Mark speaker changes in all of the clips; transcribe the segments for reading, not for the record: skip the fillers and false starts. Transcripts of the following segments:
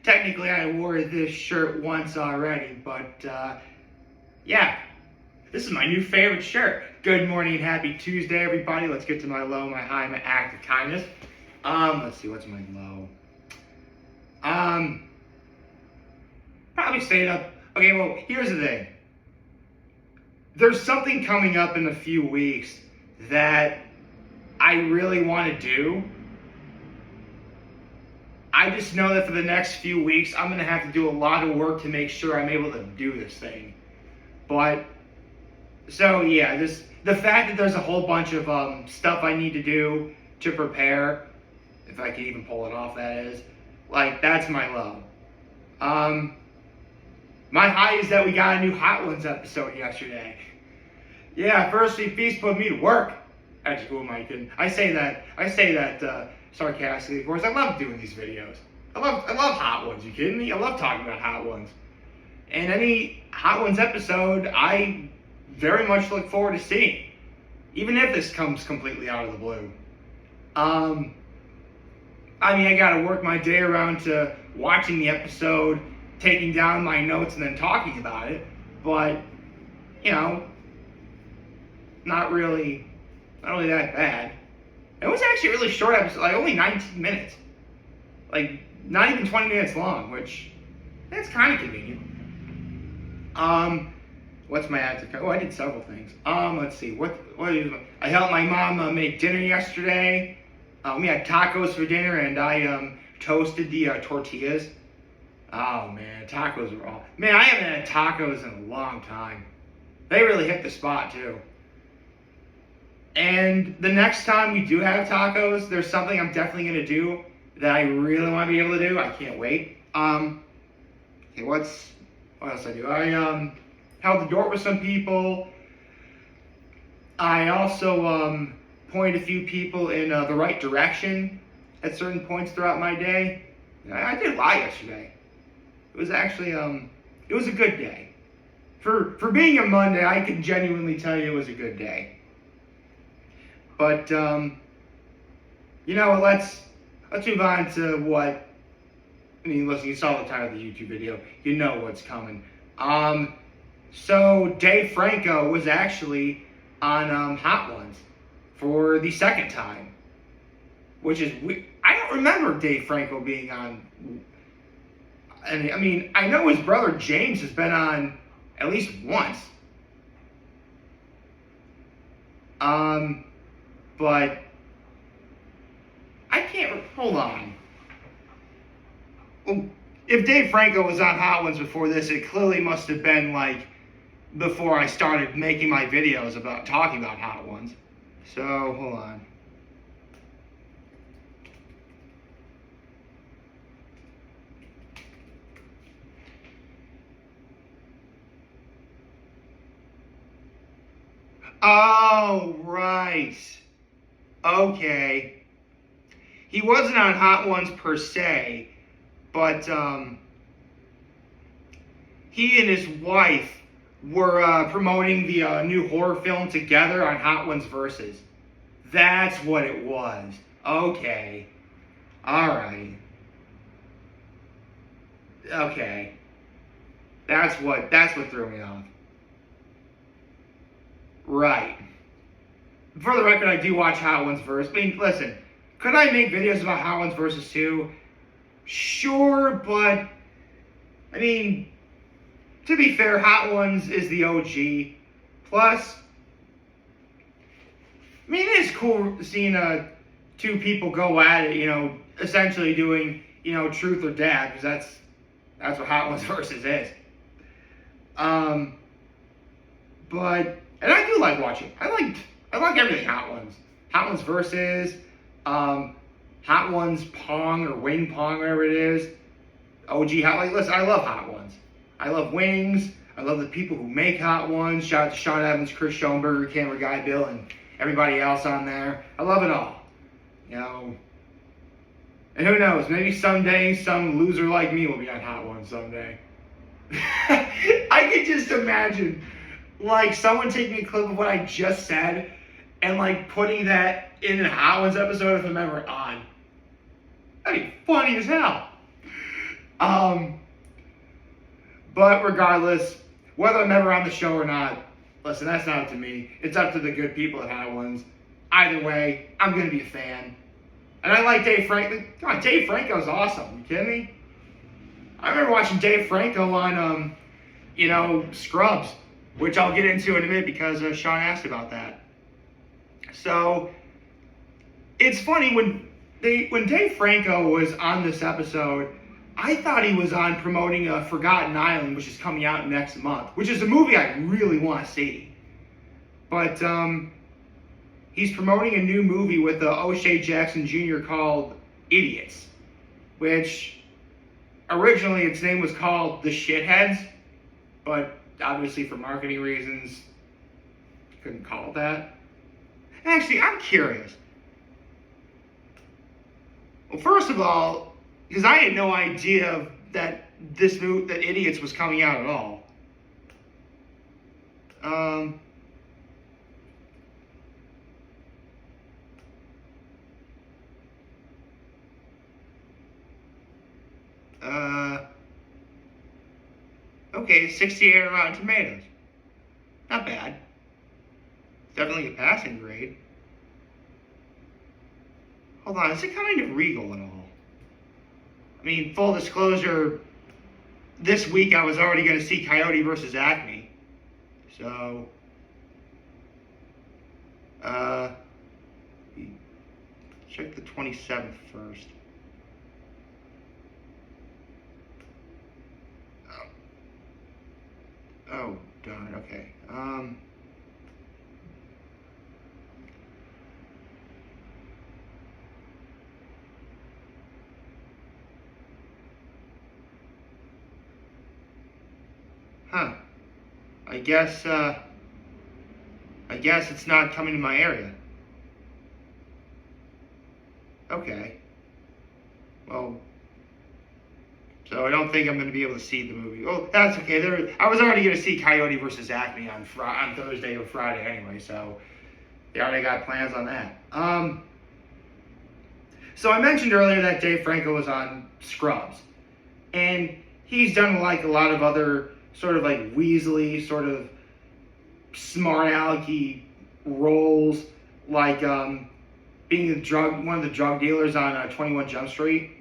Speaker 1: technically I wore this shirt once already, but yeah, this is my new favorite shirt. Good morning and happy Tuesday, everybody. Let's get to my low, my high, my act of kindness. Let's see, what's my low? Probably stayed up. Okay, well, here's the thing. There's something coming up in a few weeks that I really want to do. I just know that for the next few weeks, I'm going to have to do a lot of work to make sure I'm able to do this thing. But, so yeah, the fact that there's a whole bunch of stuff I need to do to prepare, if I can even pull it off, that is, like, that's my low. My high is that we got a new Hot Ones episode yesterday. Yeah, first Feast put me to work. Actually, who am I kidding? I say that sarcastically. Of course, I love doing these videos. I love Hot Ones. You kidding me? I love talking about Hot Ones. And any Hot Ones episode, I very much look forward to seeing, even if this comes completely out of the blue. I mean, I gotta work my day around to watching the episode, taking down my notes, and then talking about it. But, you know, not really that bad. It was actually a really short episode, like only 19 minutes. Like, not even 20 minutes long, which, that's kind of convenient. What's my act? Oh, I did several things. Let's see, I helped my mom make dinner yesterday. We had tacos for dinner, and I toasted the tortillas. Oh man, tacos are all. Man, I haven't had tacos in a long time. They really hit the spot too. And the next time we do have tacos, there's something I'm definitely gonna do that I really want to be able to do. I can't wait. Okay, what else I do? I held the door with some people. I also pointed a few people in the right direction at certain points throughout my day. I did a lot yesterday. It was actually it was a good day. For being a Monday, I can genuinely tell you it was a good day. But you know, let's move on to what. I mean, listen, you saw the title of the YouTube video. You know what's coming. So Dave Franco was actually on Hot Ones for the second time, which is I don't remember Dave Franco being on. And I mean, I know his brother James has been on at least once. But I can't. Hold on. If Dave Franco was on Hot Ones before this, it clearly must have been like before I started making my videos about talking about Hot Ones. So hold on. Oh, right. Okay. He wasn't on Hot Ones per se, but he and his wife were promoting the new horror film together on Hot Ones Versus. That's what it was. Okay. Alright. Okay. That's what threw me off. Right. For the record, I do watch Hot Ones Versus. I mean, listen, could I make videos about Hot Ones Versus 2? Sure, but, I mean, to be fair, Hot Ones is the OG. Plus, I mean, it is cool seeing two people go at it, you know, essentially doing, you know, truth or dare, because that's what Hot Ones Versus is. But, and I do like watching. I like everything Hot Ones. Hot Ones Versus, Hot Ones Pong or Wing Pong, whatever it is. OG Hot. Like, listen, I love Hot Ones. I love wings. I love the people who make Hot Ones. Shout out to Sean Evans, Chris Schoenberger, Camera Guy Bill, and everybody else on there. I love it all. You know. And who knows? Maybe someday some loser like me will be on Hot Ones someday. I could just imagine, like, someone taking a clip of what I just said and, like, putting that in a Hot Ones episode if I'm ever on. That'd be funny as hell. Um, but regardless, whether I'm ever on the show or not, listen, that's not up to me. It's up to the good people at Hot Ones. Either way, I'm going to be a fan. And I like Dave Franco. Come on, Dave Franco's awesome. You kidding me? I remember watching Dave Franco on, Scrubs, which I'll get into in a minute because Sean asked about that. So, it's funny, when Dave Franco was on this episode, I thought he was on promoting Forgotten Island, which is coming out next month, which is a movie I really want to see. But he's promoting a new movie with O'Shea Jackson Jr. called Idiots, which originally its name was called The Shitheads, but obviously for marketing reasons, couldn't call it that. Actually, I'm curious. Well, first of all, because I had no idea that that Idiots was coming out at all. Okay, 68 on Rotten Tomatoes. Not bad. Definitely a passing grade. Hold on, is it coming to Regal at all? I mean, full disclosure, this week I was already going to see Coyote versus Acme. So, check the 27th first. Oh, darn, okay. I guess it's not coming to my area. Okay. Well, so I don't think I'm going to be able to see the movie. Oh, that's okay. I was already going to see Coyote versus Acme on Thursday or Friday anyway, so they already got plans on that. So I mentioned earlier that Dave Franco was on Scrubs, and he's done like a lot of other sort of like Weasley, sort of smart alecky roles, like being one of the drug dealers on 21 Jump Street.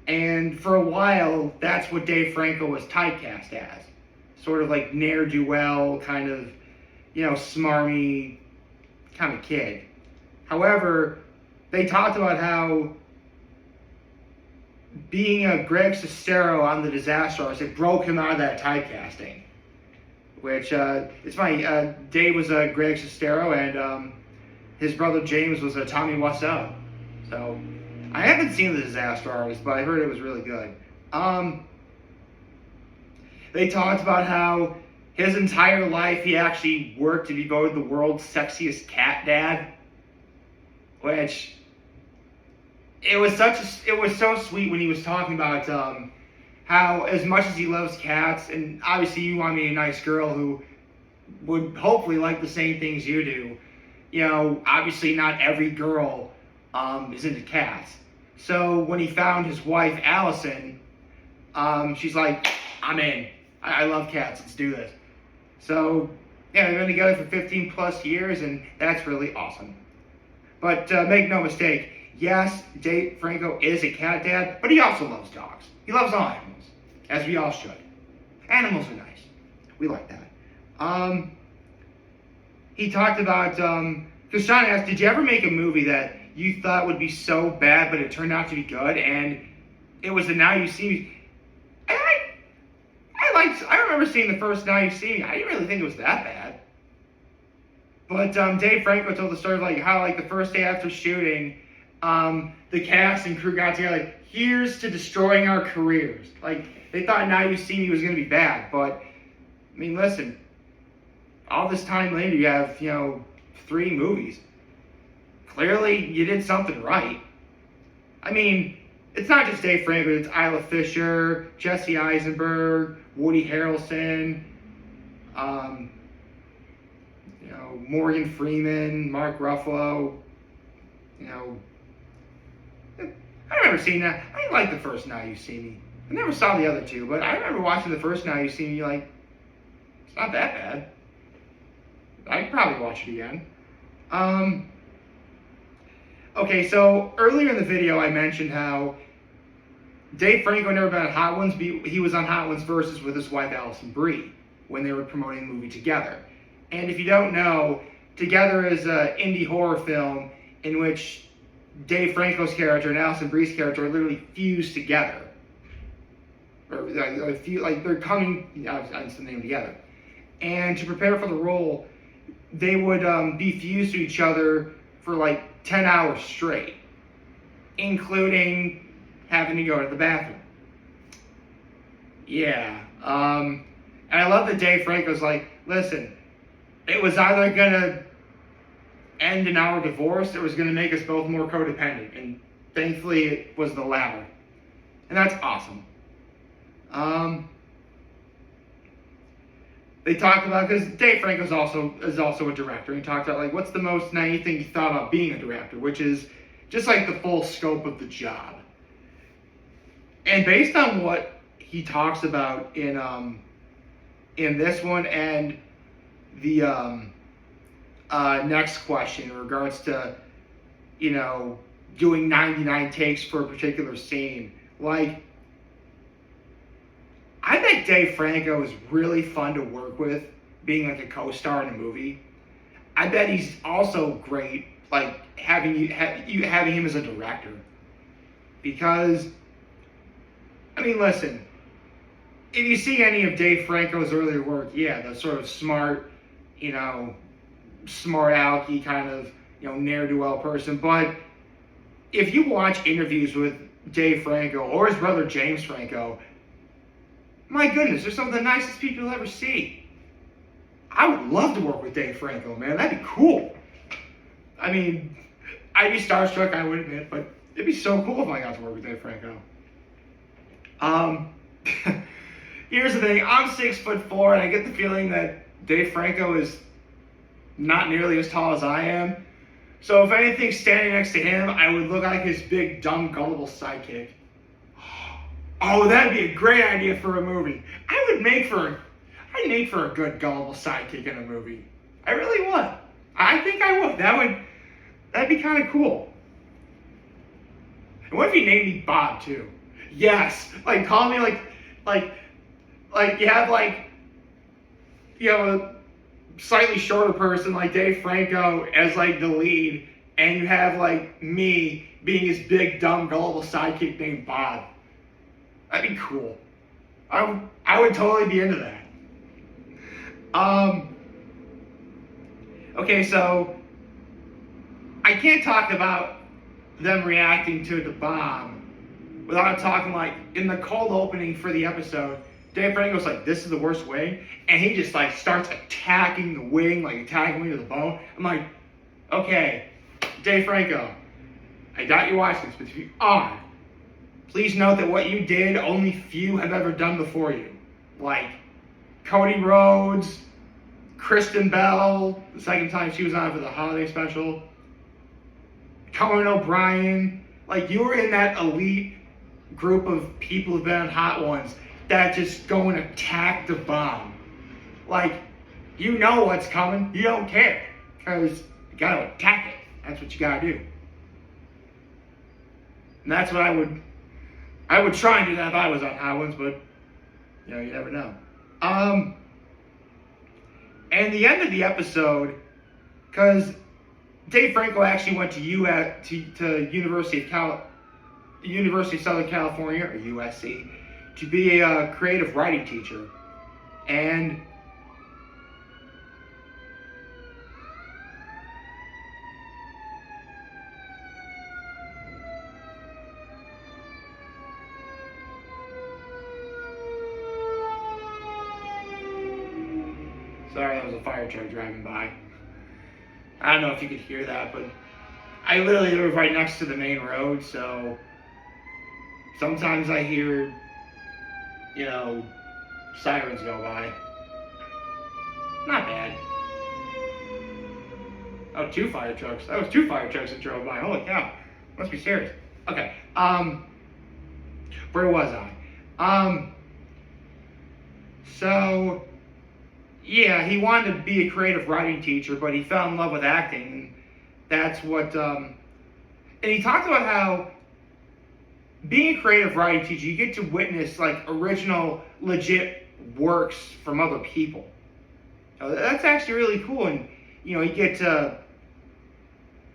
Speaker 1: And for a while, that's what Dave Franco was typecast as. Sort of like ne'er-do-well, kind of, smarmy kind of kid. However, they talked about how being a Greg Sestero on The Disaster Artist, it broke him out of that typecasting. Which, it's funny, Dave was Greg Sestero, and his brother James was Tommy Wiseau. So, I haven't seen The Disaster Artist, but I heard it was really good. They talked about how his entire life he actually worked to be voted the world's sexiest cat dad, which it was so sweet when he was talking about how as much as he loves cats, and obviously you want to be a nice girl who would hopefully like the same things you do. Obviously not every girl is into cats. So when he found his wife, Allison, she's like, I'm in. I love cats. Let's do this. So, yeah, they've been together for 15 plus years, and that's really awesome. But make no mistake, yes, Dave Franco is a cat dad, but he also loves dogs. He loves all animals, as we all should. Animals are nice. We like that. He talked about, because Sean asked, did you ever make a movie that you thought would be so bad, but it turned out to be good? And it was the Now You See Me. I remember seeing the first Now You See Me. I didn't really think it was that bad. But Dave Franco told the story of like how like the first day after shooting, the cast and crew got together like, here's to destroying our careers. Like they thought Now You See Me was going to be bad, but I mean, listen, all this time later, you have 3 movies. Clearly, you did something right. I mean, it's not just Dave Franco, it's Isla Fisher, Jesse Eisenberg, Woody Harrelson, Morgan Freeman, Mark Ruffalo. I remember seeing that. I like the first Now You See Me. I never saw the other two, but I remember watching the first Now You See Me, like, it's not that bad. I'd probably watch it again. Okay, so earlier in the video I mentioned how Dave Franco never been on Hot Ones, but he was on Hot Ones Versus with his wife Allison Brie when they were promoting the movie Together. And if you don't know, Together is an indie horror film in which Dave Franco's character and Allison Brie's character are literally fused together. Or like they're coming, that's the name, together. And to prepare for the role, they would be fused to each other for like 10 hours straight, including having to go to the bathroom. Yeah. And I love that Dave Franco's like, listen, it was either going to end in our divorce or it was going to make us both more codependent. And thankfully it was the latter. And that's awesome. They talked about, because Dave Franco is also a director, and he talked about like what's the most naive thing you thought about being a director, which is just like the full scope of the job. And based on what he talks about in this one and the next question in regards to, you know, doing 99 takes for a particular scene, like, I bet Dave Franco is really fun to work with, being like a co-star in a movie. I bet he's also great, like having him as a director, because, I mean, listen, if you see any of Dave Franco's earlier work, yeah, the sort of smart, you know, smart alecky kind of, you know, ne'er-do-well person. But if you watch interviews with Dave Franco or his brother James Franco, my goodness, they're some of the nicest people you'll ever see. I would love to work with Dave Franco, man. That'd be cool. I mean, I'd be starstruck, I would admit, but it'd be so cool if I got to work with Dave Franco. Here's the thing. I'm 6'4", and I get the feeling that Dave Franco is not nearly as tall as I am. So if anything, standing next to him, I would look like his big, dumb, gullible sidekick. Oh, that'd be a great idea for a movie. I'd make for a good gullible sidekick in a movie. I really would. I think I would. That'd be kind of cool. And what if you named me Bob too? Yes. Like, call me like you have like, you know, a slightly shorter person like Dave Franco as like the lead, and you have like me being his big, dumb, gullible sidekick named Bob. That'd be cool. I would totally be into that. Okay, so I can't talk about them reacting to the bomb without talking like in the cold opening for the episode, Dave Franco's like, this is the worst wing, and he just like starts attacking the wing, like attacking me to the bone. I'm like, okay, Dave Franco, I doubt you watch this, but if you are, please note that what you did, only few have ever done before you. Like Cody Rhodes, Kristen Bell, the second time she was on for the holiday special, Conan O'Brien. Like, you were in that elite group of people who've been on Hot Ones that just go and attack the bomb. Like, you know what's coming. You don't care, because you gotta attack it. That's what you gotta do. And that's what I would try and do that if I was on Hot Ones, but, you know, you never know. And the end of the episode, because Dave Franco actually went to University of Southern California, or USC, to be a creative writing teacher. And sorry, that was a fire truck driving by. I don't know if you could hear that, but I literally live right next to the main road, so sometimes I hear, you know, sirens go by. Not bad. Oh, 2 fire trucks. That was 2 fire trucks that drove by. Holy cow. Must be serious. Okay. Where was I? Um, so, yeah, he wanted to be a creative writing teacher, but he fell in love with acting. And that's what, and he talked about how being a creative writing teacher, you get to witness like original, legit works from other people. That's actually really cool. And, you get to,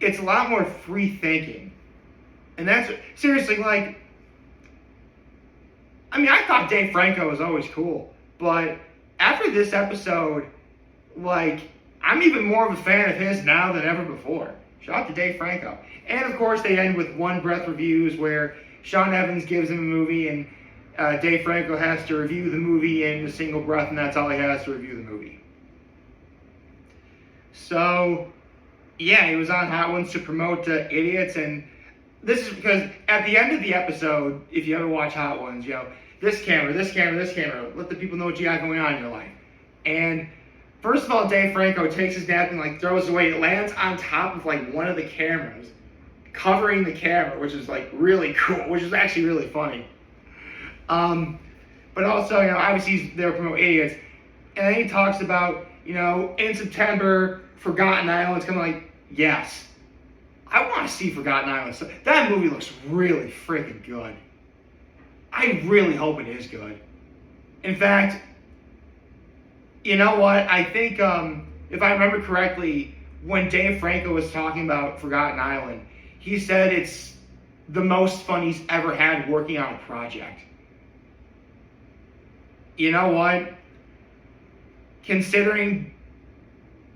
Speaker 1: it's a lot more free thinking. And that's, seriously, like, I mean, I thought Dave Franco was always cool, but after this episode, like, I'm even more of a fan of his now than ever before. Shout out to Dave Franco. And of course, they end with one breath reviews where Sean Evans gives him a movie and Dave Franco has to review the movie in a single breath, and that's all he has to review the movie. So, yeah, he was on Hot Ones to promote Idiots, and this is because at the end of the episode, if you ever watch Hot Ones, this camera, let the people know what you got going on in your life. And first of all, Dave Franco takes his napkin, like throws it away. It lands on top of like one of the cameras, covering the camera, which is like really cool, which is actually really funny. But also, obviously he's there to promote Idiots. And then he talks about, in September, Forgotten Island's coming. Like, yes, I want to see Forgotten Island. So that movie looks really freaking good. I really hope it is good. In fact, you know what? I think, if I remember correctly, when Dave Franco was talking about Forgotten Island, he said it's the most fun he's ever had working on a project. You know what? Considering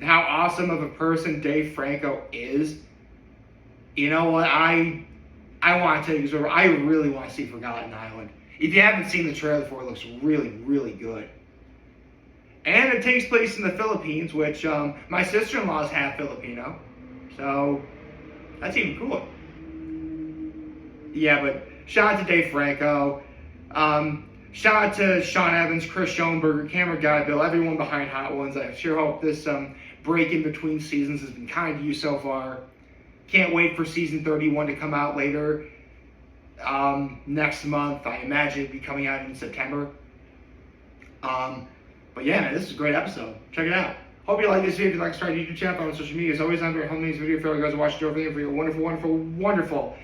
Speaker 1: how awesome of a person Dave Franco is, you know what? I want to take this over. I really want to see Forgotten Island. If you haven't seen the trailer for it, it looks really, really good. And it takes place in the Philippines, which my sister-in-law is half Filipino. So that's even cooler. Yeah, but shout out to Dave Franco. Shout out to Sean Evans, Chris Schoenberger, Cameron Guy, Bill, everyone behind Hot Ones. I sure hope this break in between seasons has been kind to you so far. Can't wait for season 31 to come out later next month. I imagine it'll be coming out in September. But yeah, man, this is a great episode. Check it out. Hope you like this video. If you like, subscribe to the YouTube channel, follow on social media. As always, I'm very homemade video. If you guys watch Joe for your wonderful, wonderful, wonderful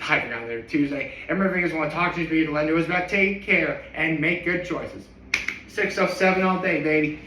Speaker 1: I forgot there, Tuesday. And remember, if you guys want to talk to me, to lend to us back, take care and make good choices. 607 all day, baby.